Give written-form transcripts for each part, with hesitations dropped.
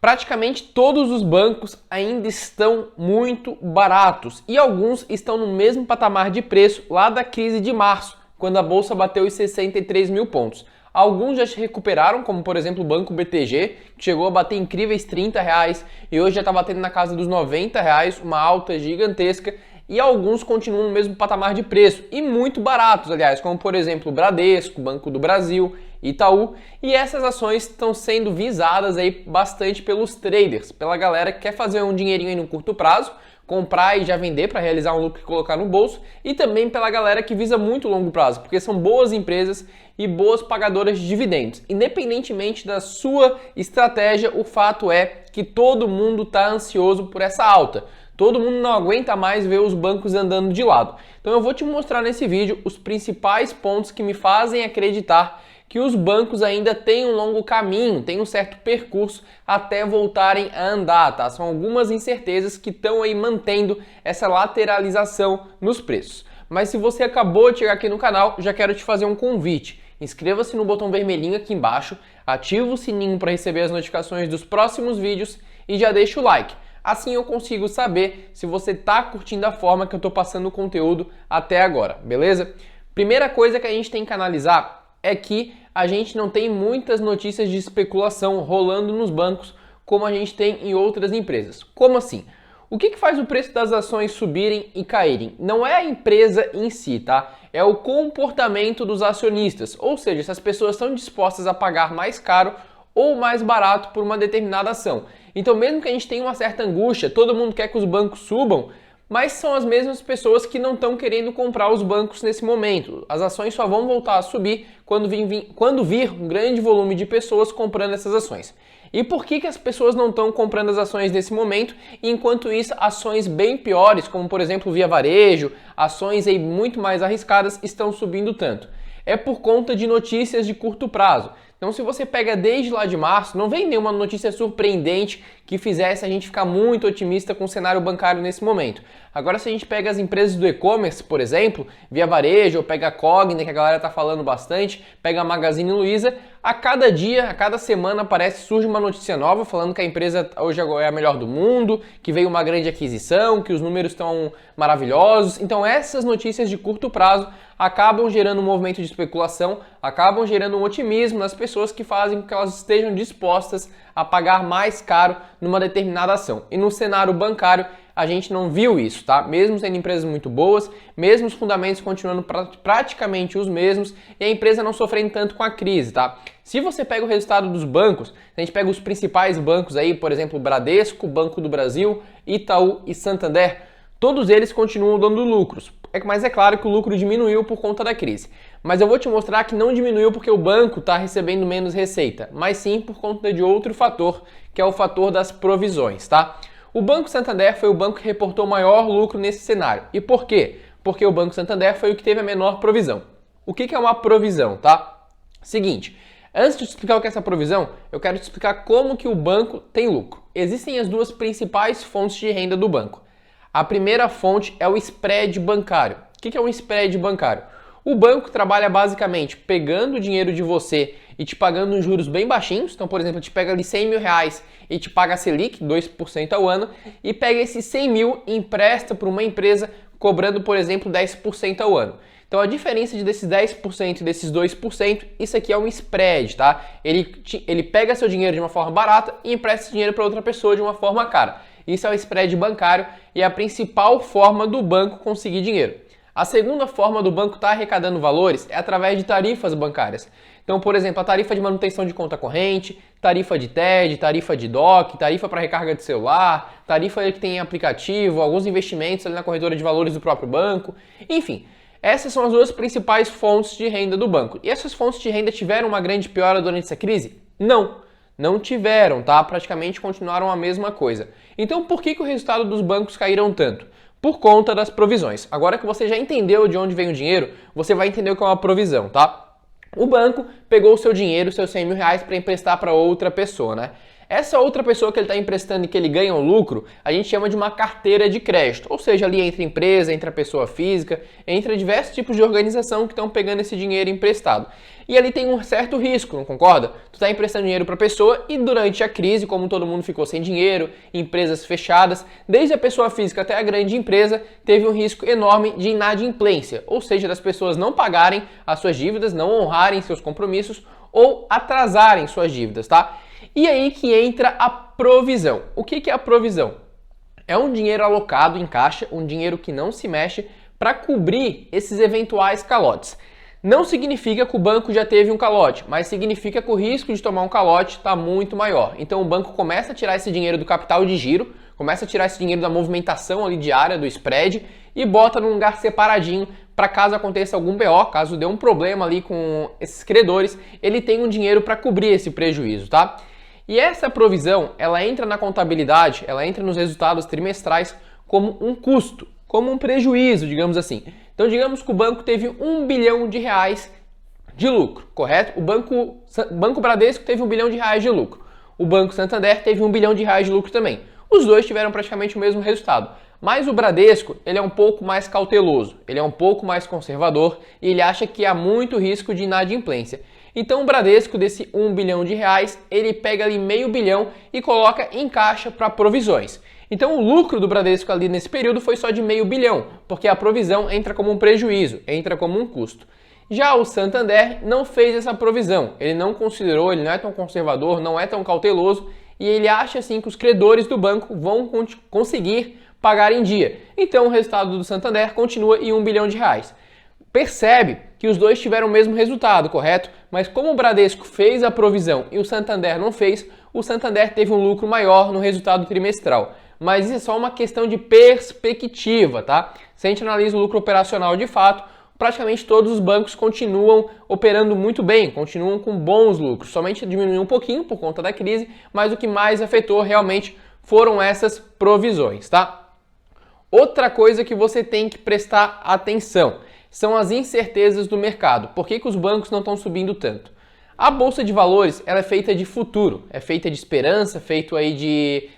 Praticamente todos os bancos ainda estão muito baratos e alguns estão no mesmo patamar de preço lá da crise de março, quando a bolsa bateu os 63 mil pontos. Alguns já se recuperaram, como por exemplo o Banco BTG, que chegou a bater incríveis R$30 e hoje já está batendo na casa dos R$90, uma alta gigantesca. E alguns continuam no mesmo patamar de preço e muito baratos, aliás, como por exemplo o Bradesco, Banco do Brasil, Itaú, e essas ações estão sendo visadas aí bastante pelos traders, pela galera que quer fazer um dinheirinho aí no curto prazo, comprar e já vender para realizar um lucro e colocar no bolso, e também pela galera que visa muito longo prazo, porque são boas empresas e boas pagadoras de dividendos. Independentemente da sua estratégia, o fato é que todo mundo está ansioso por essa alta. Todo mundo não aguenta mais ver os bancos andando de lado. Então eu vou te mostrar nesse vídeo os principais pontos que me fazem acreditar que os bancos ainda têm um longo caminho, têm um certo percurso até voltarem a andar, tá? São algumas incertezas que estão aí mantendo essa lateralização nos preços. Mas se você acabou de chegar aqui no canal, já quero te fazer um convite. Inscreva-se no botão vermelhinho aqui embaixo, ativa o sininho para receber as notificações dos próximos vídeos e já deixa o like. Assim eu consigo saber se você está curtindo a forma que eu estou passando o conteúdo até agora, beleza? Primeira coisa que a gente tem que analisar é que a gente não tem muitas notícias de especulação rolando nos bancos como a gente tem em outras empresas. Como assim? O que faz o preço das ações subirem e caírem? Não é a empresa em si, tá? É o comportamento dos acionistas, ou seja, se as pessoas estão dispostas a pagar mais caro ou mais barato por uma determinada ação. Então, mesmo que a gente tenha uma certa angústia, todo mundo quer que os bancos subam, mas são as mesmas pessoas que não estão querendo comprar os bancos nesse momento. As ações só vão voltar a subir quando vir um grande volume de pessoas comprando essas ações. E por que as pessoas não estão comprando as ações nesse momento, e enquanto isso ações bem piores, como por exemplo Via Varejo, ações aí muito mais arriscadas, estão subindo tanto? É por conta de notícias de curto prazo. Então, se você pega desde lá de março, não vem nenhuma notícia surpreendente que fizesse a gente ficar muito otimista com o cenário bancário nesse momento. Agora, se a gente pega as empresas do e-commerce, por exemplo, Via Varejo, ou pega a Cogna, que a galera está falando bastante, pega a Magazine Luiza, a cada dia, a cada semana surge uma notícia nova falando que a empresa hoje é a melhor do mundo, que veio uma grande aquisição, que os números estão maravilhosos. Então, essas notícias de curto prazo acabam gerando um movimento de especulação, acabam gerando um otimismo nas pessoas que fazem com que elas estejam dispostas a pagar mais caro numa determinada ação. E no cenário bancário a gente não viu isso, tá? Mesmo sendo empresas muito boas, mesmo os fundamentos continuando praticamente os mesmos e a empresa não sofrendo tanto com a crise, tá? Se você pega o resultado dos bancos, a gente pega os principais bancos aí, por exemplo, Bradesco, Banco do Brasil, Itaú e Santander, todos eles continuam dando lucros. Mas é claro que o lucro diminuiu por conta da crise. Mas eu vou te mostrar que não diminuiu porque o banco está recebendo menos receita, mas sim por conta de outro fator, que é o fator das provisões, tá? O Banco Santander foi o banco que reportou maior lucro nesse cenário. E por quê? Porque o Banco Santander foi o que teve a menor provisão. O que é uma provisão, tá? Seguinte, antes de te explicar o que é essa provisão, eu quero te explicar como que o banco tem lucro. Existem as duas principais fontes de renda do banco. A primeira fonte é o spread bancário. O que é um spread bancário? O banco trabalha basicamente pegando o dinheiro de você e te pagando uns juros bem baixinhos. Então, por exemplo, te pega ali 100 mil reais e te paga a Selic, 2% ao ano, e pega esses 100 mil e empresta para uma empresa cobrando, por exemplo, 10% ao ano. Então, a diferença desses 10% e desses 2%, isso aqui é um spread, tá? Ele pega seu dinheiro de uma forma barata e empresta esse dinheiro para outra pessoa de uma forma cara. Isso é o spread bancário e é a principal forma do banco conseguir dinheiro. A segunda forma do banco estar arrecadando valores é através de tarifas bancárias. Então, por exemplo, a tarifa de manutenção de conta corrente, tarifa de TED, tarifa de DOC, tarifa para recarga de celular, tarifa que tem aplicativo, alguns investimentos ali na corretora de valores do próprio banco. Enfim, essas são as duas principais fontes de renda do banco. E essas fontes de renda tiveram uma grande piora durante essa crise? Não tiveram, tá? Praticamente continuaram a mesma coisa. Então, por que o resultado dos bancos caíram tanto? Por conta das provisões. Agora que você já entendeu de onde vem o dinheiro, você vai entender o que é uma provisão, tá? O banco pegou o seu dinheiro, seus 100 mil reais, para emprestar para outra pessoa, né? Essa outra pessoa que ele está emprestando e que ele ganha um lucro, a gente chama de uma carteira de crédito, ou seja, ali entre empresa, entre a pessoa física, entre diversos tipos de organização que estão pegando esse dinheiro emprestado. E ali tem um certo risco, não concorda? Tu está emprestando dinheiro para a pessoa e durante a crise, como todo mundo ficou sem dinheiro, empresas fechadas, desde a pessoa física até a grande empresa, teve um risco enorme de inadimplência, ou seja, das pessoas não pagarem as suas dívidas, não honrarem seus compromissos ou atrasarem suas dívidas, tá? E aí que entra a provisão. O que é a provisão? É um dinheiro alocado em caixa, um dinheiro que não se mexe para cobrir esses eventuais calotes. Não significa que o banco já teve um calote, mas significa que o risco de tomar um calote está muito maior. Então o banco começa a tirar esse dinheiro do capital de giro, começa a tirar esse dinheiro da movimentação ali diária, do spread, e bota num lugar separadinho para caso aconteça algum BO, caso dê um problema ali com esses credores, ele tem um dinheiro para cobrir esse prejuízo, tá? E essa provisão, ela entra na contabilidade, ela entra nos resultados trimestrais como um custo, como um prejuízo, digamos assim. Então, digamos que o banco teve R$1 bilhão de lucro, correto? O Banco Bradesco teve R$1 bilhão de lucro. O Banco Santander teve R$1 bilhão de lucro também. Os dois tiveram praticamente o mesmo resultado. Mas o Bradesco, ele é um pouco mais cauteloso, ele é um pouco mais conservador e ele acha que há muito risco de inadimplência. Então o Bradesco, desse R$1 bilhão, ele pega ali R$500 milhão e coloca em caixa para provisões. Então o lucro do Bradesco ali nesse período foi só de R$500 milhão, porque a provisão entra como um prejuízo, entra como um custo. Já o Santander não fez essa provisão, ele não considerou, ele não é tão conservador, não é tão cauteloso e ele acha assim que os credores do banco vão conseguir pagar em dia. Então o resultado do Santander continua em R$1 bilhão. Percebe que os dois tiveram o mesmo resultado, correto? Mas como o Bradesco fez a provisão e o Santander não fez, o Santander teve um lucro maior no resultado trimestral. Mas isso é só uma questão de perspectiva, tá? Se a gente analisa o lucro operacional de fato, praticamente todos os bancos continuam operando muito bem, continuam com bons lucros. Somente diminuiu um pouquinho por conta da crise, mas o que mais afetou realmente foram essas provisões, tá? Outra coisa que você tem que prestar atenção são as incertezas do mercado. Por que os bancos não estão subindo tanto? A Bolsa de Valores ela é feita de futuro, é feita de esperança, feito aí de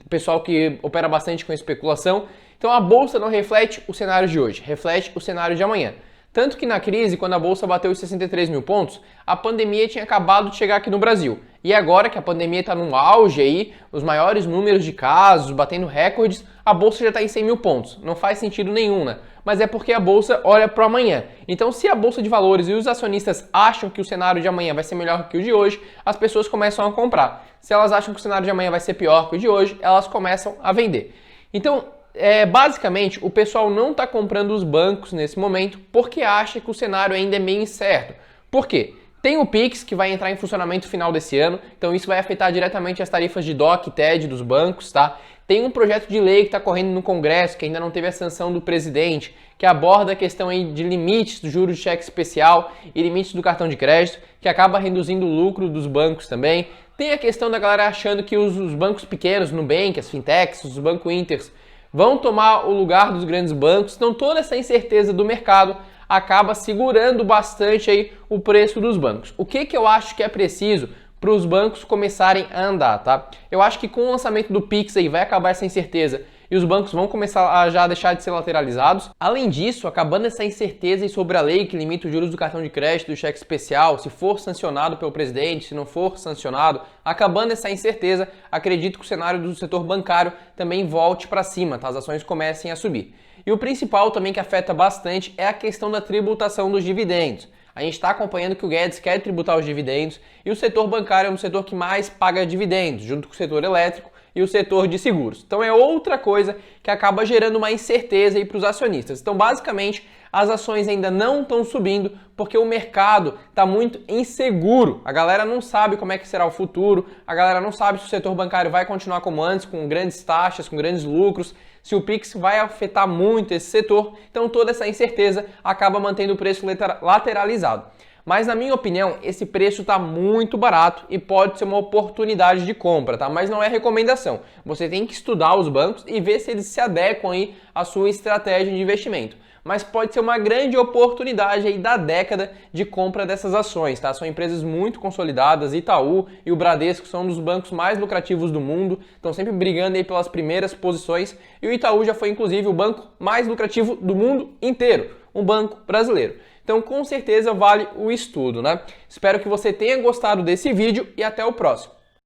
pessoal que opera bastante com especulação. Então a Bolsa não reflete o cenário de hoje, reflete o cenário de amanhã. Tanto que na crise, quando a Bolsa bateu os 63 mil pontos, a pandemia tinha acabado de chegar aqui no Brasil. E agora que a pandemia está no auge aí, os maiores números de casos, batendo recordes, a Bolsa já está em 100 mil pontos. Não faz sentido nenhum, né? Mas é porque a Bolsa olha para o amanhã. Então se a Bolsa de Valores e os acionistas acham que o cenário de amanhã vai ser melhor que o de hoje, as pessoas começam a comprar. Se elas acham que o cenário de amanhã vai ser pior que o de hoje, elas começam a vender. Então, basicamente, o pessoal não está comprando os bancos nesse momento porque acha que o cenário ainda é meio incerto. Por quê? Tem o Pix, que vai entrar em funcionamento no final desse ano, então isso vai afetar diretamente as tarifas de DOC e TED dos bancos, tá? Tem um projeto de lei que está correndo no Congresso, que ainda não teve a sanção do presidente, que aborda a questão aí de limites do juros de cheque especial e limites do cartão de crédito, que acaba reduzindo o lucro dos bancos também. Tem a questão da galera achando que os bancos pequenos, Nubank, as fintechs, os bancos Inters, vão tomar o lugar dos grandes bancos. Então toda essa incerteza do mercado acaba segurando bastante aí o preço dos bancos. O que eu acho que é preciso para os bancos começarem a andar, tá? Eu acho que com o lançamento do Pix aí vai acabar essa incerteza e os bancos vão começar a já deixar de ser lateralizados. Além disso, acabando essa incerteza sobre a lei que limita os juros do cartão de crédito, do cheque especial, se for sancionado pelo presidente, se não for sancionado, acabando essa incerteza, acredito que o cenário do setor bancário também volte para cima, tá? As ações comecem a subir. E o principal também que afeta bastante é a questão da tributação dos dividendos. A gente está acompanhando que o Guedes quer tributar os dividendos e o setor bancário é um setor que mais paga dividendos, junto com o setor elétrico e o setor de seguros. Então é outra coisa que acaba gerando uma incerteza aí para os acionistas. Então basicamente as ações ainda não estão subindo porque o mercado está muito inseguro. A galera não sabe como é que será o futuro, a galera não sabe se o setor bancário vai continuar como antes, com grandes taxas, com grandes lucros, se o Pix vai afetar muito esse setor. Então toda essa incerteza acaba mantendo o preço lateralizado. Mas na minha opinião, esse preço está muito barato e pode ser uma oportunidade de compra, tá? Mas não é recomendação. Você tem que estudar os bancos e ver se eles se adequam aí à sua estratégia de investimento. mas pode ser uma grande oportunidade aí da década de compra dessas ações, tá? São empresas muito consolidadas, Itaú e o Bradesco são um dos bancos mais lucrativos do mundo, estão sempre brigando aí pelas primeiras posições, e o Itaú já foi inclusive o banco mais lucrativo do mundo inteiro, um banco brasileiro. Então, com certeza vale o estudo, né? Espero que você tenha gostado desse vídeo e até o próximo.